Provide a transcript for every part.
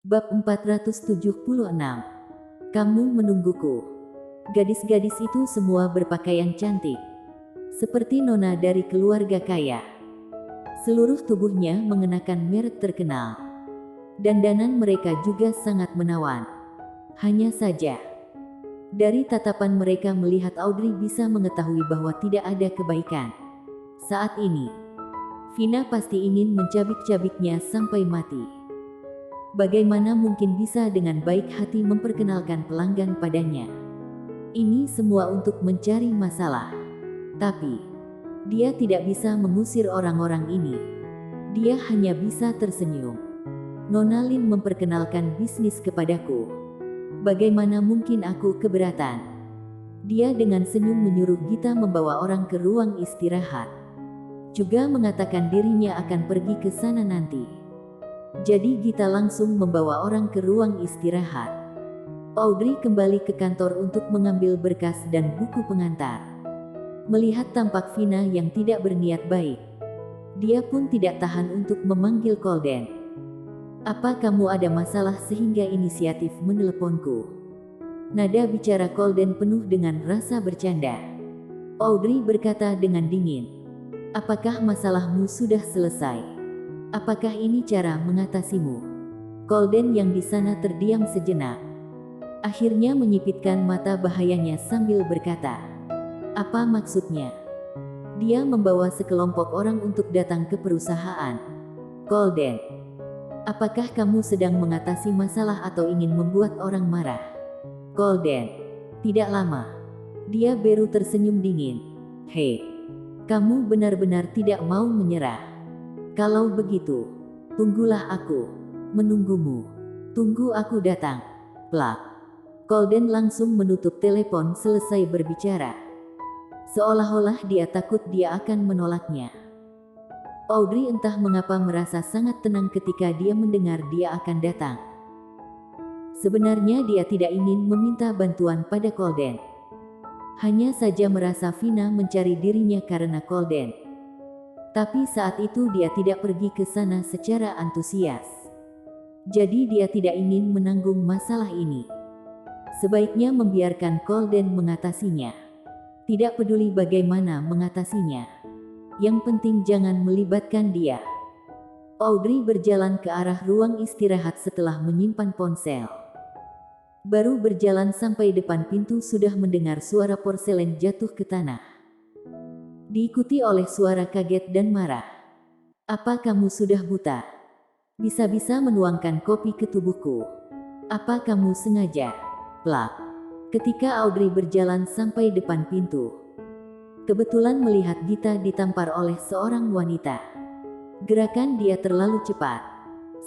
Bab 476. Kamu menungguku. Gadis-gadis itu semua berpakaian cantik, seperti nona dari keluarga kaya. Seluruh tubuhnya mengenakan merek terkenal. Dandanan mereka juga sangat menawan. Hanya saja, dari tatapan mereka melihat Audrey bisa mengetahui bahwa tidak ada kebaikan. Saat ini, Vina pasti ingin mencabik-cabiknya sampai mati. Bagaimana mungkin bisa dengan baik hati memperkenalkan pelanggan padanya? Ini semua untuk mencari masalah. Tapi, dia tidak bisa mengusir orang-orang ini. Dia hanya bisa tersenyum. Nona Lin memperkenalkan bisnis kepadaku. Bagaimana mungkin aku keberatan? Dia dengan senyum menyuruh Gita membawa orang ke ruang istirahat. Juga mengatakan dirinya akan pergi ke sana nanti. Jadi Gita langsung membawa orang ke ruang istirahat. Audrey kembali ke kantor untuk mengambil berkas dan buku pengantar. Melihat tampak Vina yang tidak berniat baik, dia pun tidak tahan untuk memanggil Colden. Apa kamu ada masalah sehingga inisiatif meneleponku? Nada bicara Colden penuh dengan rasa bercanda. Audrey berkata dengan dingin, apakah masalahmu sudah selesai? Apakah ini cara mengatasimu? Colden yang di sana terdiam sejenak. Akhirnya menyipitkan mata bahayanya sambil berkata, apa maksudnya? Dia membawa sekelompok orang untuk datang ke perusahaan. Colden, apakah kamu sedang mengatasi masalah atau ingin membuat orang marah? Colden, tidak lama. Dia baru tersenyum dingin. Hei, kamu benar-benar tidak mau menyerah. Kalau begitu, tunggulah aku, menunggumu. Tunggu aku datang. Plak. Colden langsung menutup telepon selesai berbicara. Seolah-olah dia takut dia akan menolaknya. Audrey entah mengapa merasa sangat tenang ketika dia mendengar dia akan datang. Sebenarnya dia tidak ingin meminta bantuan pada Colden. Hanya saja merasa Vina mencari dirinya karena Colden. Tapi saat itu dia tidak pergi ke sana secara antusias. Jadi dia tidak ingin menanggung masalah ini. Sebaiknya membiarkan Colden mengatasinya. Tidak peduli bagaimana mengatasinya. Yang penting jangan melibatkan dia. Audrey berjalan ke arah ruang istirahat setelah menyimpan ponsel. Baru berjalan sampai depan pintu sudah mendengar suara porselen jatuh ke tanah. Diikuti oleh suara kaget dan marah. Apa kamu sudah buta? Bisa-bisa menuangkan kopi ke tubuhku. Apa kamu sengaja? Plak. Ketika Audrey berjalan sampai depan pintu, kebetulan melihat Gita ditampar oleh seorang wanita. Gerakan dia terlalu cepat,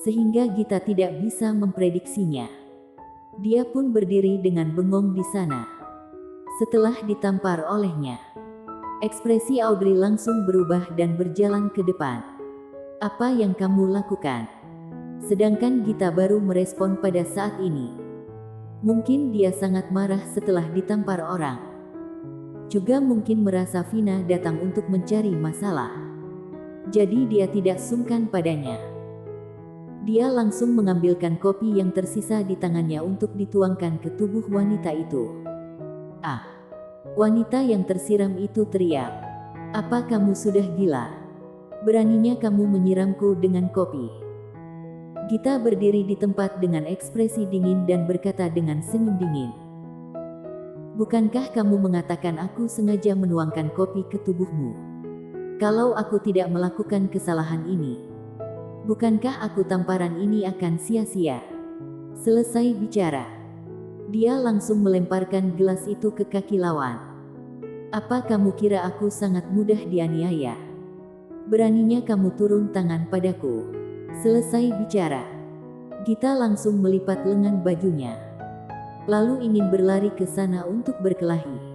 sehingga Gita tidak bisa memprediksinya. Dia pun berdiri dengan bengong di sana. Setelah ditampar olehnya, ekspresi Audrey langsung berubah dan berjalan ke depan. Apa yang kamu lakukan? Sedangkan Gita baru merespon pada saat ini. Mungkin dia sangat marah setelah ditampar orang. Juga mungkin merasa Vina datang untuk mencari masalah. Jadi dia tidak sungkan padanya. Dia langsung mengambilkan kopi yang tersisa di tangannya untuk dituangkan ke tubuh wanita itu. Ah! Wanita yang tersiram itu teriak. Apa kamu sudah gila? Beraninya kamu menyiramku dengan kopi. Gita berdiri di tempat dengan ekspresi dingin dan berkata dengan senyum dingin. Bukankah kamu mengatakan aku sengaja menuangkan kopi ke tubuhmu? Kalau aku tidak melakukan kesalahan ini, bukankah aku tamparan ini akan sia-sia? Selesai bicara, dia langsung melemparkan gelas itu ke kaki lawan. Apa kamu kira aku sangat mudah dianiaya? Beraninya kamu turun tangan padaku. Selesai bicara, Gita langsung melipat lengan bajunya. Lalu ingin berlari ke sana untuk berkelahi.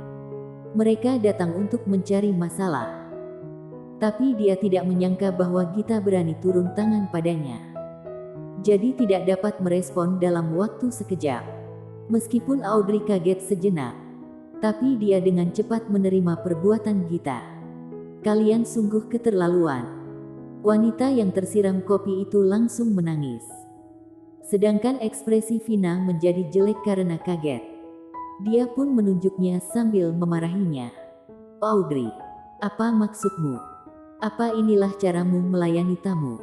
Mereka datang untuk mencari masalah. Tapi dia tidak menyangka bahwa Gita berani turun tangan padanya. Jadi tidak dapat merespon dalam waktu sekejap. Meskipun Audrey kaget sejenak, tapi dia dengan cepat menerima perbuatan Gita. Kalian sungguh keterlaluan. Wanita yang tersiram kopi itu langsung menangis. Sedangkan ekspresi Vina menjadi jelek karena kaget. Dia pun menunjuknya sambil memarahinya. Audrey, apa maksudmu? Apa inilah caramu melayani tamu?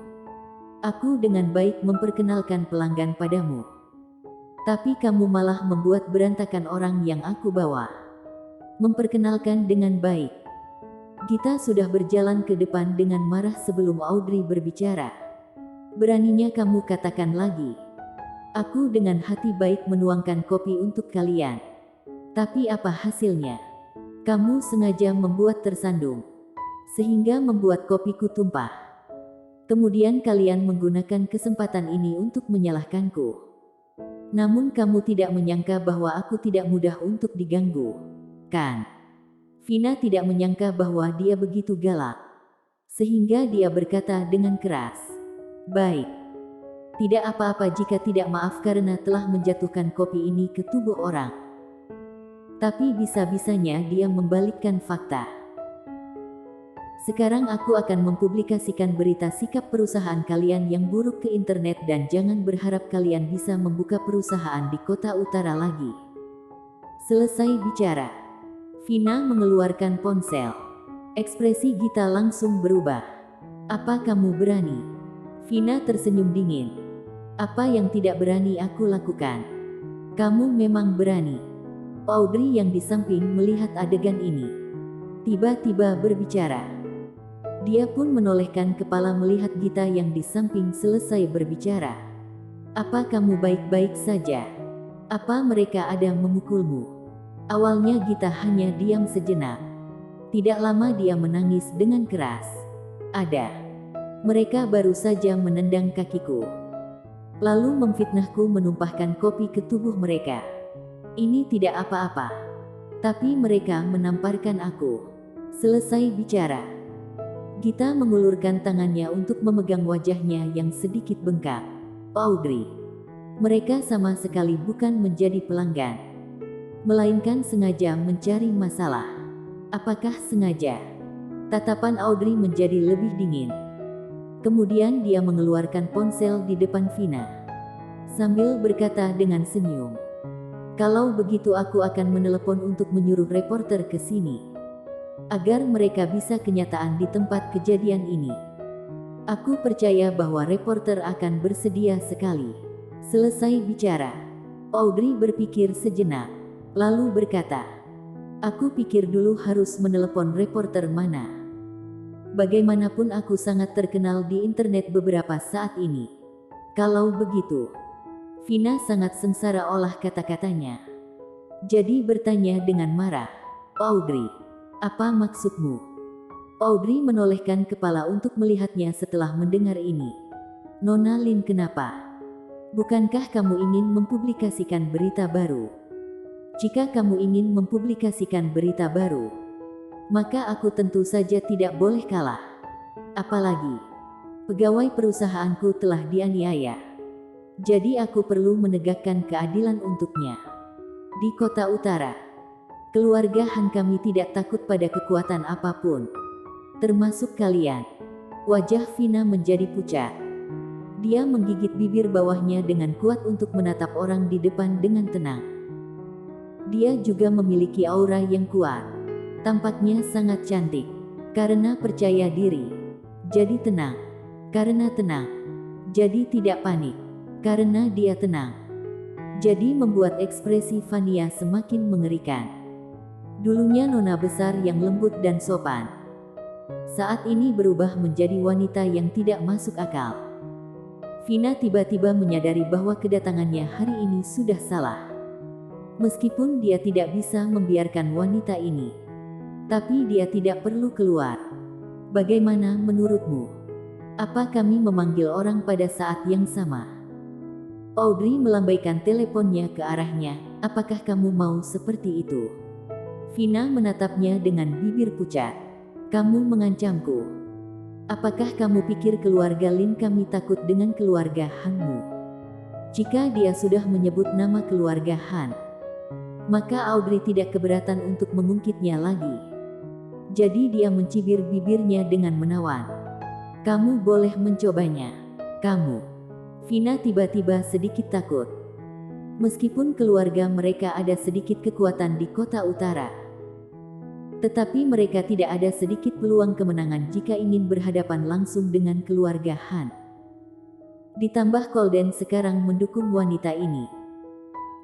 Aku dengan baik memperkenalkan pelanggan padamu. Tapi kamu malah membuat berantakan orang yang aku bawa. Memperkenalkan dengan baik. Gita sudah berjalan ke depan dengan marah sebelum Audrey berbicara. Beraninya kamu katakan lagi. Aku dengan hati baik menuangkan kopi untuk kalian. Tapi apa hasilnya? Kamu sengaja membuat tersandung. Sehingga membuat kopiku tumpah. Kemudian kalian menggunakan kesempatan ini untuk menyalahkanku. Namun kamu tidak menyangka bahwa aku tidak mudah untuk diganggu, kan? Vina tidak menyangka bahwa dia begitu galak. Sehingga dia berkata dengan keras. Baik. Tidak apa-apa jika tidak maaf karena telah menjatuhkan kopi ini ke tubuh orang. Tapi bisa-bisanya dia membalikkan fakta. Sekarang aku akan mempublikasikan berita sikap perusahaan kalian yang buruk ke internet dan jangan berharap kalian bisa membuka perusahaan di kota utara lagi. Selesai bicara, Vina mengeluarkan ponsel. Ekspresi Gita langsung berubah. Apa kamu berani? Vina tersenyum dingin. Apa yang tidak berani aku lakukan? Kamu memang berani. Audrey yang di samping melihat adegan ini. Tiba-tiba berbicara. Dia pun menolehkan kepala melihat Gita yang di samping selesai berbicara. Apa kamu baik-baik saja? Apa mereka ada memukulmu? Awalnya Gita hanya diam sejenak. Tidak lama dia menangis dengan keras. Ada. Mereka baru saja menendang kakiku. Lalu memfitnahku menumpahkan kopi ke tubuh mereka. Ini tidak apa-apa. Tapi mereka menamparkan aku. Selesai bicara. Gita mengulurkan tangannya untuk memegang wajahnya yang sedikit bengkak. Audrey. Mereka sama sekali bukan menjadi pelanggan. Melainkan sengaja mencari masalah. Apakah sengaja? Tatapan Audrey menjadi lebih dingin. Kemudian dia mengeluarkan ponsel di depan Vina. Sambil berkata dengan senyum. Kalau begitu aku akan menelepon untuk menyuruh reporter ke sini. Agar mereka bisa kenyataan di tempat kejadian ini. Aku percaya bahwa reporter akan bersedia sekali. Selesai bicara. Audrey berpikir sejenak. Lalu berkata, aku pikir dulu harus menelepon reporter mana. Bagaimanapun aku sangat terkenal di internet beberapa saat ini. Kalau begitu, Vina sangat sengsara olah kata-katanya. Jadi bertanya dengan marah, Audrey, apa maksudmu? Audrey menolehkan kepala untuk melihatnya setelah mendengar ini. Nona Lin, kenapa? Bukankah kamu ingin mempublikasikan berita baru? Jika kamu ingin mempublikasikan berita baru, maka aku tentu saja tidak boleh kalah. Apalagi, pegawai perusahaanku telah dianiaya. Jadi aku perlu menegakkan keadilan untuknya. Di kota utara, keluarga Han kami tidak takut pada kekuatan apapun. Termasuk kalian. Wajah Vina menjadi pucat. Dia menggigit bibir bawahnya dengan kuat untuk menatap orang di depan dengan tenang. Dia juga memiliki aura yang kuat. Tampaknya sangat cantik. Karena percaya diri. Jadi tenang. Karena tenang. Jadi tidak panik. Karena dia tenang. Jadi membuat ekspresi Vania semakin mengerikan. Dulunya nona besar yang lembut dan sopan. Saat ini berubah menjadi wanita yang tidak masuk akal. Vina tiba-tiba menyadari bahwa kedatangannya hari ini sudah salah. Meskipun dia tidak bisa membiarkan wanita ini, tapi dia tidak perlu keluar. Bagaimana menurutmu? Apa kami memanggil orang pada saat yang sama? Audrey melambaikan teleponnya ke arahnya. Apakah kamu mau seperti itu? Vina menatapnya dengan bibir pucat. Kamu mengancamku. Apakah kamu pikir keluarga Lin kami takut dengan keluarga Hanmu? Jika dia sudah menyebut nama keluarga Han, maka Audrey tidak keberatan untuk mengungkitnya lagi. Jadi dia mencibir bibirnya dengan menawan. Kamu boleh mencobanya. Kamu. Vina tiba-tiba sedikit takut. Meskipun keluarga mereka ada sedikit kekuatan di kota utara, tetapi mereka tidak ada sedikit peluang kemenangan jika ingin berhadapan langsung dengan keluarga Han. Ditambah Kolden sekarang mendukung wanita ini.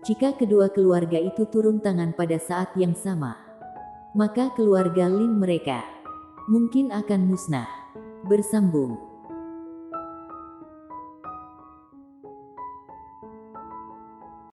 Jika kedua keluarga itu turun tangan pada saat yang sama, maka keluarga Lin mereka mungkin akan musnah. Bersambung.